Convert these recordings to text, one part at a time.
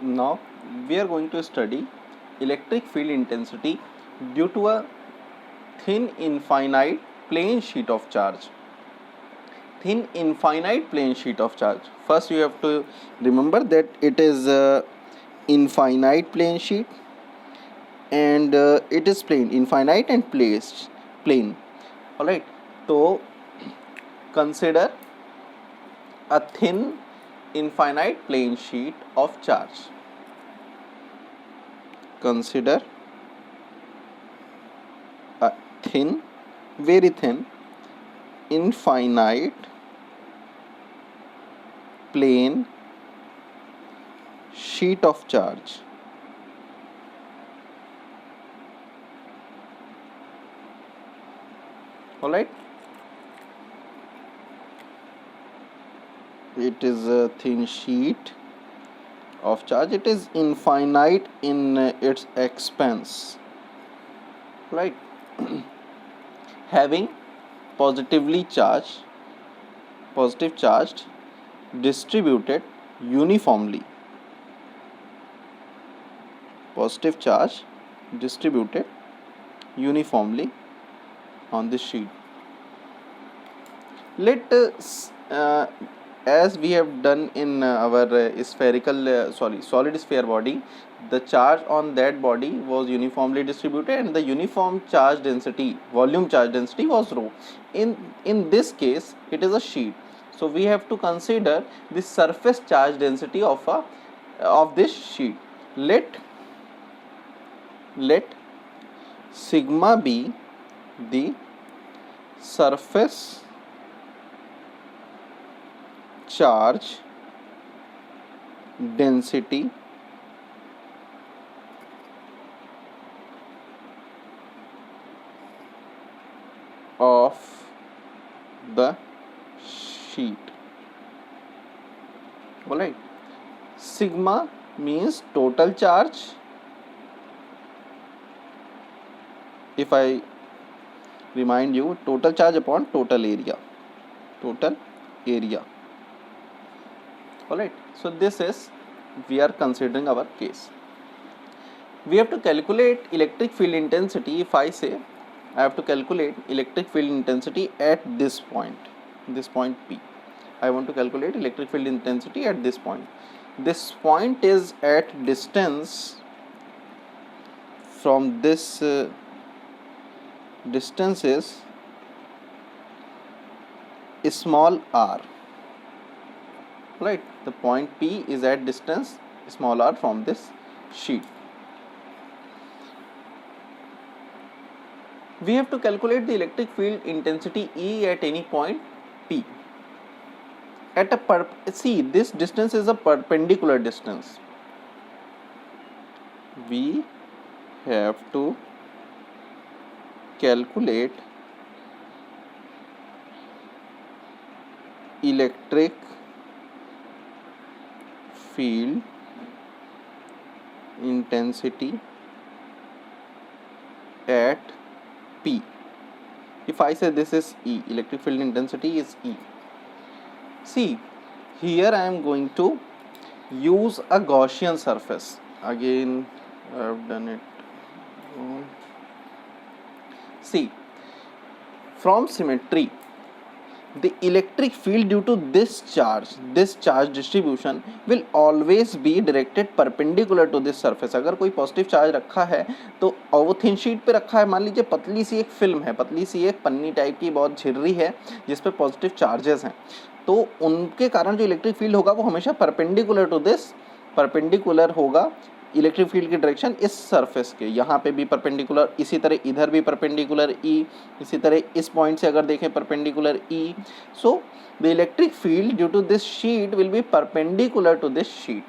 Now we are going to study electric field intensity due to a thin infinite plane sheet of charge. Thin infinite plane sheet of charge. First you have to remember that it is a infinite plane sheet and it is plane, infinite and plane. Alright, so consider a thin infinite plane sheet of charge. Consider a thin, very thin, infinite plane sheet of charge. Alright, it is a thin sheet of charge. It is infinite in its expanse, right? Having positive charged distributed uniformly. Positive charge distributed uniformly on this sheet. Let as we have done in our solid sphere body, the charge on that body was uniformly distributed and the uniform charge density, volume charge density was rho. In this case it is a sheet, so we have to consider the surface charge density of this sheet. Let sigma be the surface charge density of the sheet. Alright, sigma means total charge. If I remind you, total charge upon total area. Alright, so this is, we are considering our case. We have to calculate electric field intensity. If I say I have to calculate electric field intensity at this point P. I want to calculate electric field intensity at this point. This point is at distance from this distance is small r. Right, the point P is at distance small r from this sheet. We have to calculate the electric field intensity E at any point P. At see, this distance is a perpendicular distance. We have to calculate electric field intensity at P. If I say this is E, electric field intensity is E. See, here I am going to use a Gaussian surface. Again, I have done it. See, from symmetry, the electric field due to this charge distribution will always be directed perpendicular to this surface. अगर कोई positive charge रखा है तो और वो thin sheet पे रखा है, मान लीजिए पतली सी एक फिल्म है, पतली सी एक पन्नी टाइप की बहुत झिर्री है जिस पे पॉजिटिव चार्जेस हैं, तो उनके कारण जो इलेक्ट्रिक फील्ड होगा वो हमेशा परपेंडिकुलर होगा इलेक्ट्रिक फील्ड की डायरेक्शन इस सरफेस के, यहाँ पे भी परपेंडिकुलर, इसी तरह इधर भी परपेंडिकुलर ई, इसी तरह इस पॉइंट से अगर देखें perpendicular E. So the electric field due to this sheet will be perpendicular to this sheet.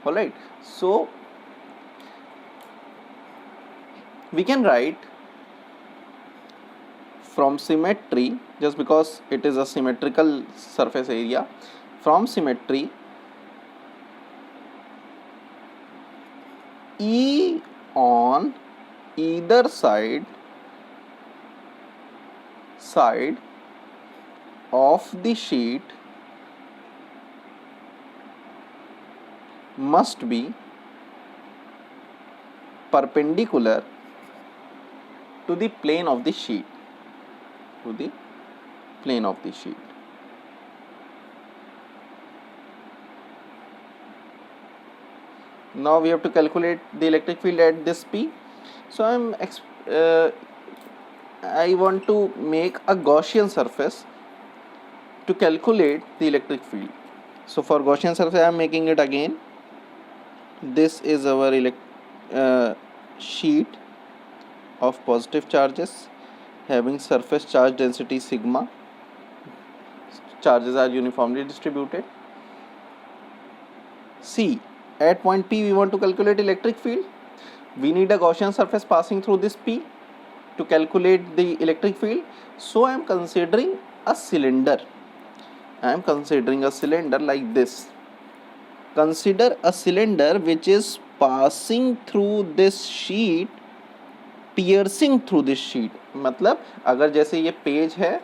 Alright, so we can write from symmetry, just because it is a symmetrical surface area, from symmetry E on either side of the sheet must be perpendicular to the plane of the sheet, to the plane of the sheet. Now we have to calculate the electric field at this P. So I want to make a Gaussian surface to calculate the electric field. So for Gaussian surface I am making it again. This is our sheet of positive charges having surface charge density sigma. Charges are uniformly distributed. C. At point P we want to calculate electric field. We need a Gaussian surface passing through this P to calculate the electric field. So I am considering a cylinder. I am considering a cylinder like this. Consider a cylinder which is passing through this sheet, piercing through this sheet. मतलब अगर जैसे ये page है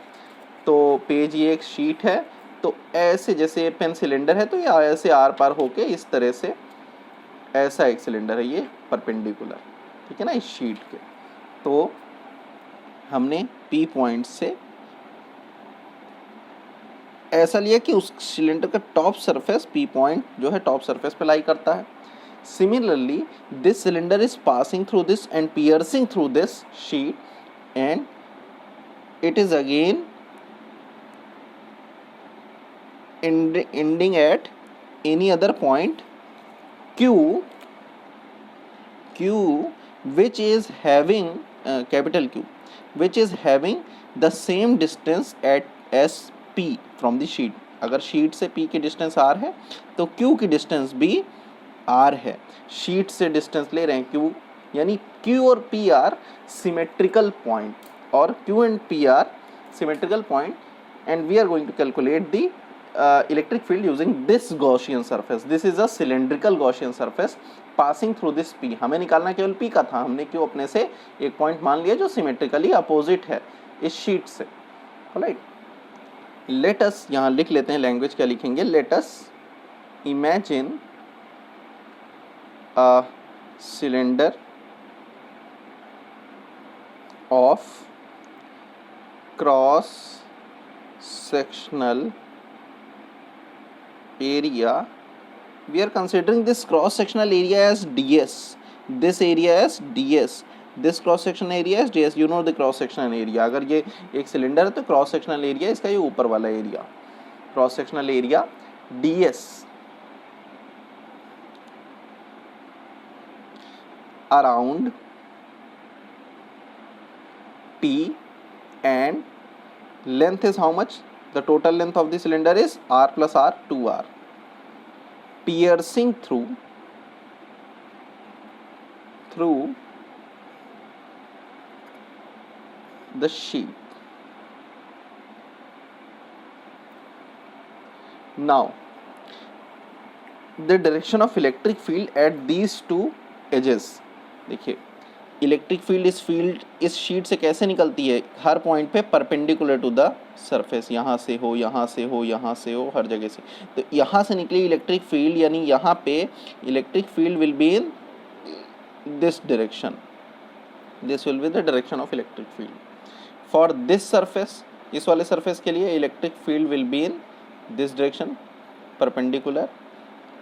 तो page ये एक sheet है, तो ऐसे जैसे पेन सिलेंडर है तो ये ऐसे आर पार होके इस तरह से ऐसा एक सिलेंडर है, ये परपेंडिकुलर, ठीक है ना, इस शीट के. तो हमने P पॉइंट से ऐसा लिया कि उस सिलेंडर का टॉप सरफेस P पॉइंट जो है टॉप सरफेस पे लाई करता है. Similarly this cylinder is passing through this and piercing through this sheet and it is again ending at any other point Q which is having capital Q which is having the same distance at as P from the sheet. अगर sheet से P की distance R है तो Q की distance भी R है. Sheet से distance ले रहे हैं Q, यानी Q और P आर सिमेट्रिकल पॉइंट, और Q and P are symmetrical point, and we are going to calculate the electric field using this Gaussian surface. This is a cylindrical Gaussian surface passing through this P. हमें निकालना केवल P का था, हमने Q अपने से एक point मान लिया जो सिमेट्रिकली अपोजिट है इस शीट से. राइट, लेट अस यहाँ लिख लेते हैं, लैंग्वेज क्या लिखेंगे. Let us imagine a cylinder of cross sectional area. We are considering this cross sectional area as ds, this area as ds, this cross sectional area as ds. You know the cross sectional area. अगर ये एक cylinder है तो cross sectional area इसका ये ऊपर वाला area, cross sectional area ds around P and length is how much? The total length of the cylinder is R plus R, 2R. Piercing through the sheet. Now, the direction of electric field at these two edges. देखिए electric field इस sheet से कैसे निकलती है, हर point पे perpendicular to the surface, यहाँ से हो, यहाँ से हो, यहाँ से हो, हर जगह से. तो यहाँ से निकली इलेक्ट्रिक फील्ड, यानी यहाँ पे electric field will be in this direction. This will be the direction of electric field. For this surface, इस वाले सरफेस के लिए electric field will be in this direction perpendicular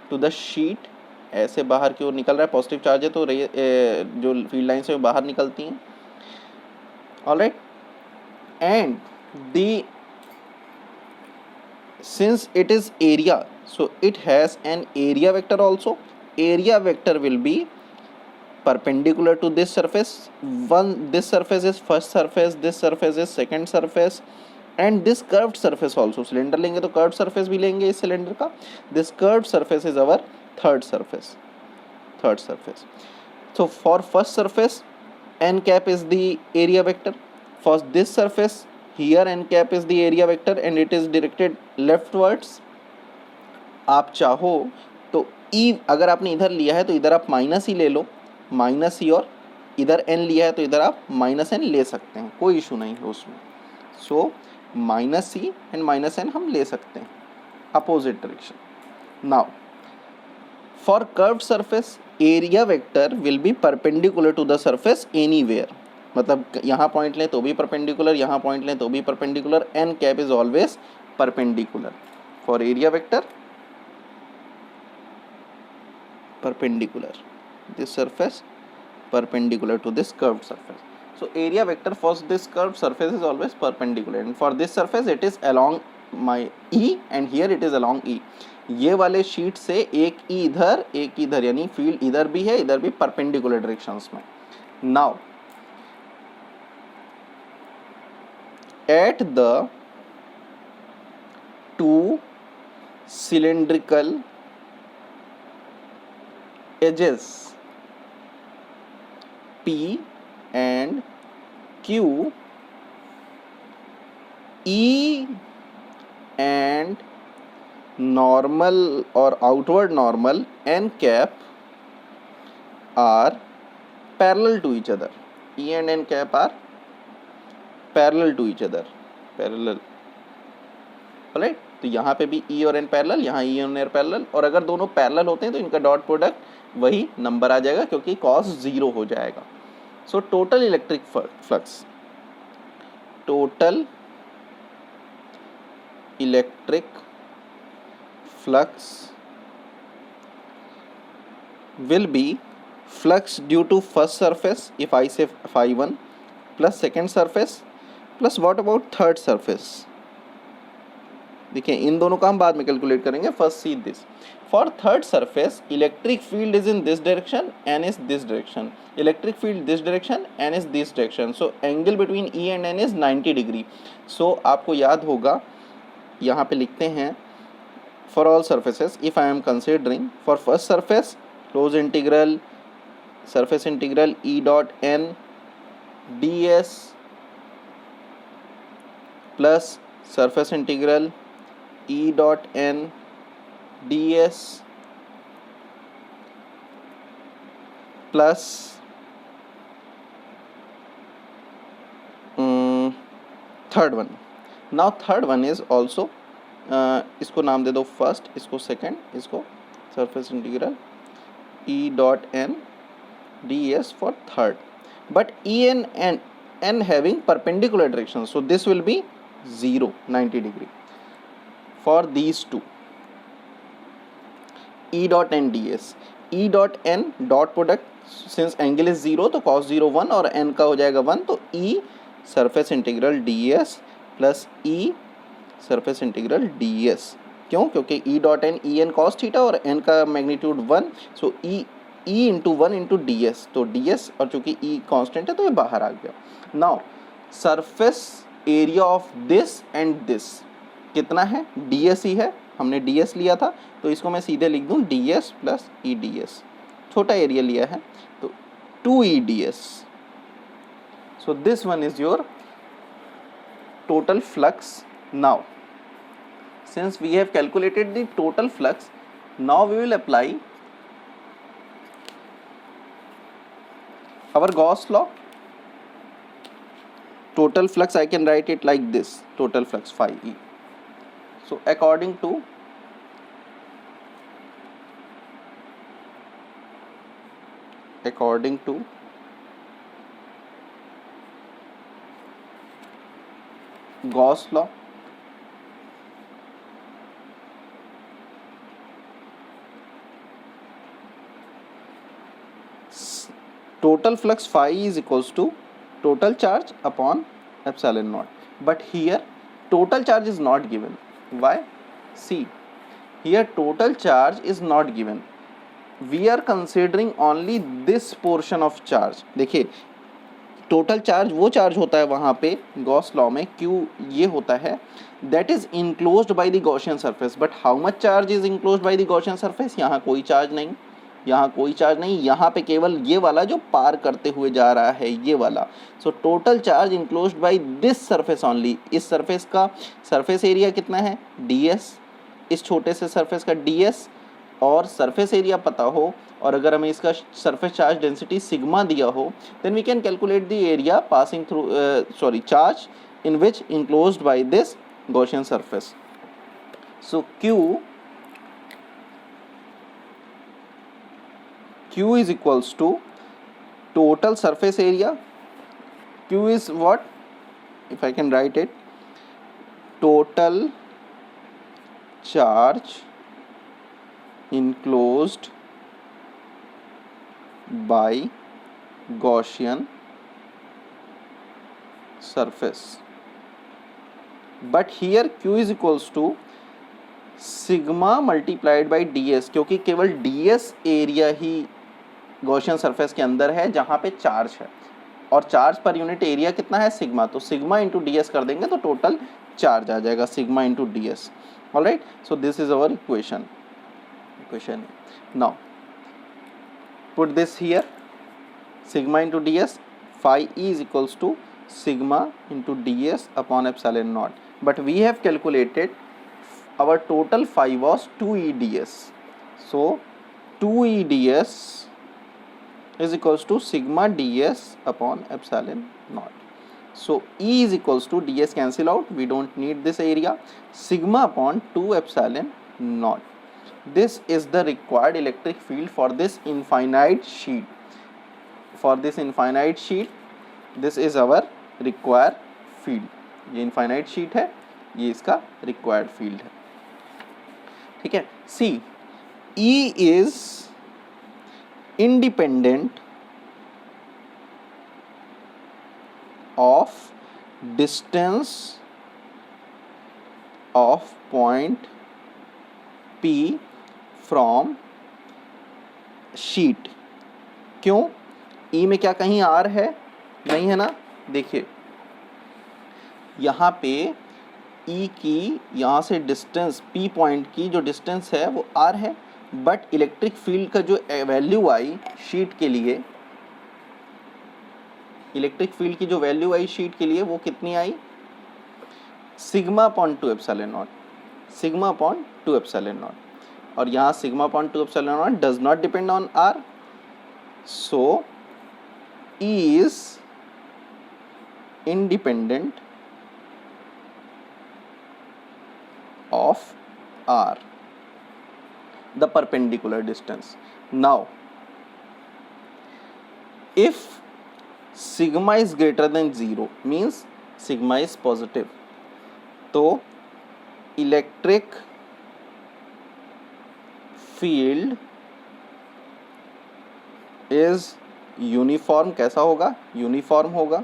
to the sheet. ऐसे बाहर की ओर निकल रहा है, पॉजिटिव चार्ज है तो जो फील्ड लाइन से बाहर निकलती हैं. Alright, and the sins it is area, so it has an area vector also. Area vector will be perpendicular to this surface. This surface is first surface, this surface is second surface, and this curved surface also. Cylinder लेंगे तो curved surface भी लेंगे इस cylinder का. This curved surface is our third surface. So for first surface, n cap is the area vector. For this surface, here n cap is the area vector and it is directed leftwards. आप चाहो तो e अगर आपने इधर लिया है तो इधर आप माइनस ही ले लो, माइनस ही, और इधर n लिया है तो इधर आप माइनस n ले सकते हैं, कोई इशू नहीं है उसमें. So minus E and minus n हम ले सकते हैं, opposite direction. Now For curved surface, area vector will be perpendicular to the surface anywhere. मतलब यहाँ पॉइंट लें तो भी परपेंडिकुलर, यहाँ पॉइंट लें तो भी perpendicular. n cap is always perpendicular. For area vector, perpendicular. This surface perpendicular to this curved surface. So area vector for this curved surface is always perpendicular, and for this surface it is along my E and here it is along E. ये वाले sheet से एक E इधर एक इधर, यानी field इधर भी है इधर भी, परपेंडिकुलर डायरेक्शंस में. Now at the two cylindrical edges P and Q, E and normal or outward normal n cap are parallel to each other. E and n cap are parallel to each other. Parallel. Right. तो यहाँ पे भी E और N parallel, यहाँ E और N parallel, और अगर दोनों पैरेलल होते हैं तो इनका डॉट प्रोडक्ट वही नंबर आ जाएगा क्योंकि कॉस 0 हो जाएगा. So total electric flux, total electric flux will be flux due to first surface if I say phi1 plus second surface plus what about third surface. देखिए इन दोनों का हम बाद में कैलकुलेट करेंगे. First see this. For third surface electric field is in this direction n is this direction, electric field this direction n is this direction. So angle between E and n is 90 degree. So आपको याद होगा, यहाँ पे लिखते हैं for all surfaces if I am considering for first surface close integral surface integral E dot n ds plus surface integral E dot n ds plus third one. Now third one is also इसको नाम दे दो first, इसको second, इसको surface integral E dot n ds for third, but E and n having perpendicular direction, so this will be 0 90 degree for these two. E dot n ds, E dot n dot product since angle is 0 तो cos 0 1 और n का हो जाएगा 1, तो E surface integral ds plus E surface integral ds. क्यों? क्योंकि E dot n E n cos theta और n का मैग्नीट्यूड 1, सो E into 1 into D S, तो डी एस और चूंकि E कांस्टेंट है तो ये बाहर आ गया. Now surface area of this and this कितना है? डी एस ही है, हमने डी एस लिया था तो इसको मैं सीधे लिख दूं D S plus E D S. छोटा एरिया लिया है तो 2 D S. So this one is your total flux. Now since we have calculated the total flux, now we will apply our Gauss law. Total flux I can write it like this, total flux phi E. So according to Gauss law, total flux phi is equals to total charge upon epsilon naught. But here total charge is not given. Why? See, here total charge is not given. We are considering only this portion of charge. देखिए total charge वो charge होता है वहाँ पे Gauss law में, Q ये होता है that is enclosed by the Gaussian surface. But how much charge is enclosed by the Gaussian surface? यहाँ कोई चार्ज नहीं, यहाँ कोई चार्ज नहीं, यहाँ पे केवल ये वाला जो पार करते हुए जा रहा है ये वाला. So total charge enclosed by this surface only. इस सरफेस का सरफेस एरिया कितना है? ds. इस छोटे से सरफेस का ds और सरफेस एरिया पता हो और अगर हमें इसका सरफेस चार्ज डेंसिटी सिग्मा दिया हो, then we can calculate the area passing through charge in which enclosed by this Gaussian surface. So q Q is equals to total surface area. Q is what? If I can write it, total charge enclosed by Gaussian surface. But here Q is equals to sigma multiplied by ds, क्योंकि केवल ds area ही Gaussian surface के अंदर है जहाँ पे charge है, और charge per unit area कितना है? सिग्मा. तो सिग्मा इंटू ds कर देंगे तो टोटल चार्ज आ जाएगा sigma into ds. Alright, so this is our equation. Now put this here, sigma into ds, phi e is equals to sigma into ds upon epsilon naught. But we have calculated our total phi was 2e ds. So 2e ds is equals to sigma ds upon epsilon naught. So E is equals to ds cancel out, we don't need this area, sigma upon 2 epsilon naught. This is the required electric field for this infinite sheet. For this infinite sheet, this is our required field. ये infinite sheet है, ये इसका required field है. ठीक है. सी, E is independent of distance of point P from sheet. क्यों? E में क्या कहीं R है? नहीं है ना. देखिए यहाँ पे E की यहाँ से डिस्टेंस, P पॉइंट की जो डिस्टेंस है वो R है, बट इलेक्ट्रिक फील्ड का जो वैल्यू आई शीट के लिए, इलेक्ट्रिक फील्ड की जो वैल्यू आई शीट के लिए वो कितनी आई? Sigma upon 2 epsilon naught. Sigma upon 2 epsilon naught. और यहाँ sigma upon 2 epsilon naught does not depend on R. So E is independent of R, the perpendicular distance. Now, if sigma is greater than 0, means sigma is positive, तो electric field is uniform. कैसा होगा? Uniform होगा,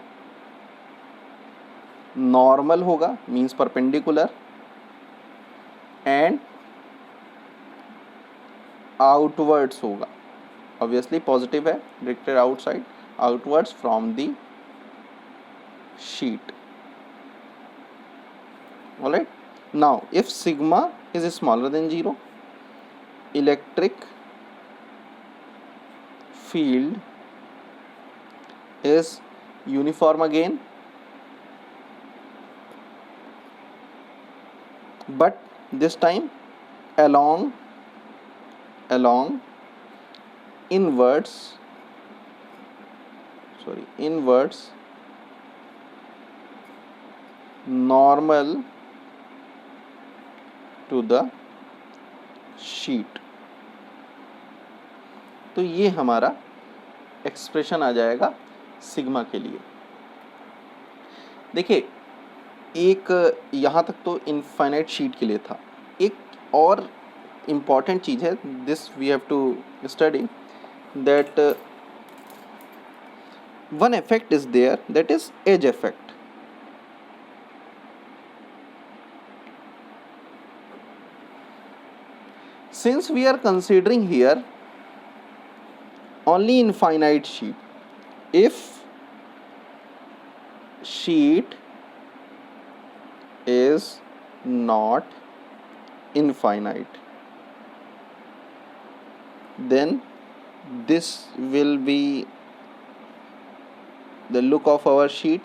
normal होगा, means perpendicular, and outwards होगा. Obviously positive है, directed outside, outwards from the sheet. Alright. Now if sigma is smaller than 0, electric field is uniform again, but this time along inwards normal to the sheet. तो ये हमारा expression आ जाएगा sigma के लिए. देखिए, एक यहाँ तक तो इनफाइनाइट शीट के लिए था. एक और इम्पॉर्टेंट चीज़ है, this we have to study, that one effect is there, that is edge effect. Since we are considering here only infinite sheet, if sheet is not infinite, then this will be the look of our sheet,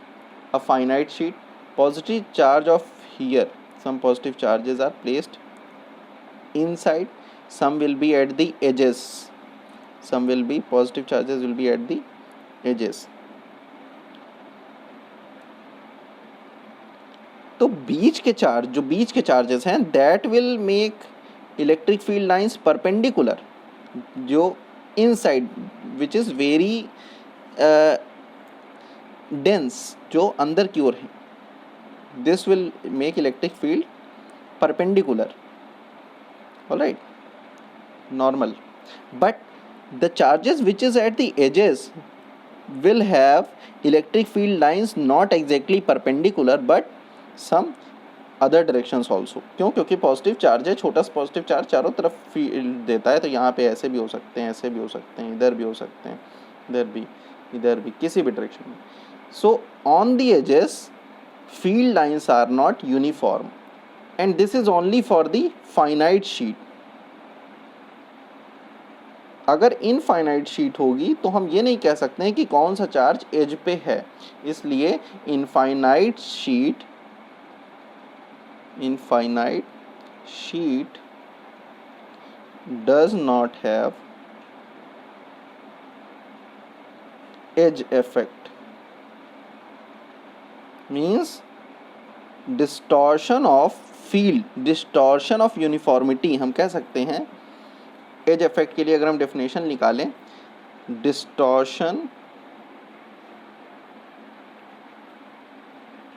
a finite sheet. Positive charge of here, some positive charges are placed inside, some will be at the edges, some will be positive charges will be at the edges. तो बीच के charge, जो बीच के charges हैं, that will make electric field lines perpendicular. जो inside which is very dense, जो अंदर की ओर है, this will make electric field perpendicular, alright, normal. But the charges which is at the edges will have electric field lines not exactly perpendicular but some other directions also. क्यों? क्योंकि positive charge है, छोटा सा positive charge चारों तरफ field देता है, तो यहाँ पे ऐसे भी हो सकते हैं, ऐसे भी हो सकते हैं, इधर भी हो सकते हैं, इधर भी, किसी भी डायरेक्शन में. So on the edges field lines are not uniform and this is only for the finite sheet. अगर इनफाइनाइट शीट होगी तो हम ये नहीं कह सकते हैं कि कौन सा चार्ज एज पे है, इसलिए infinite sheet does not have edge effect, means distortion of field, distortion of uniformity हम कह सकते हैं. एज इफेक्ट के लिए अगर हम डेफिनेशन निकालें, distortion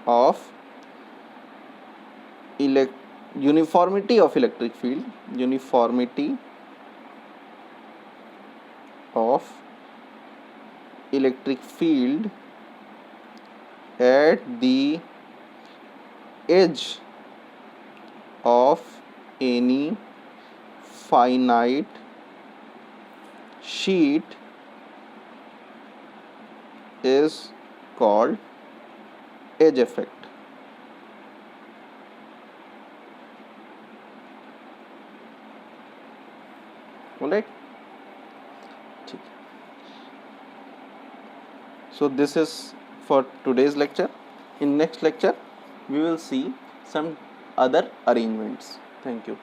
of uniformity of electric field, uniformity of electric field at the edge of any finite sheet is called edge effect. Alright. So this is for today's lecture. In next lecture we will see some other arrangements. Thank you.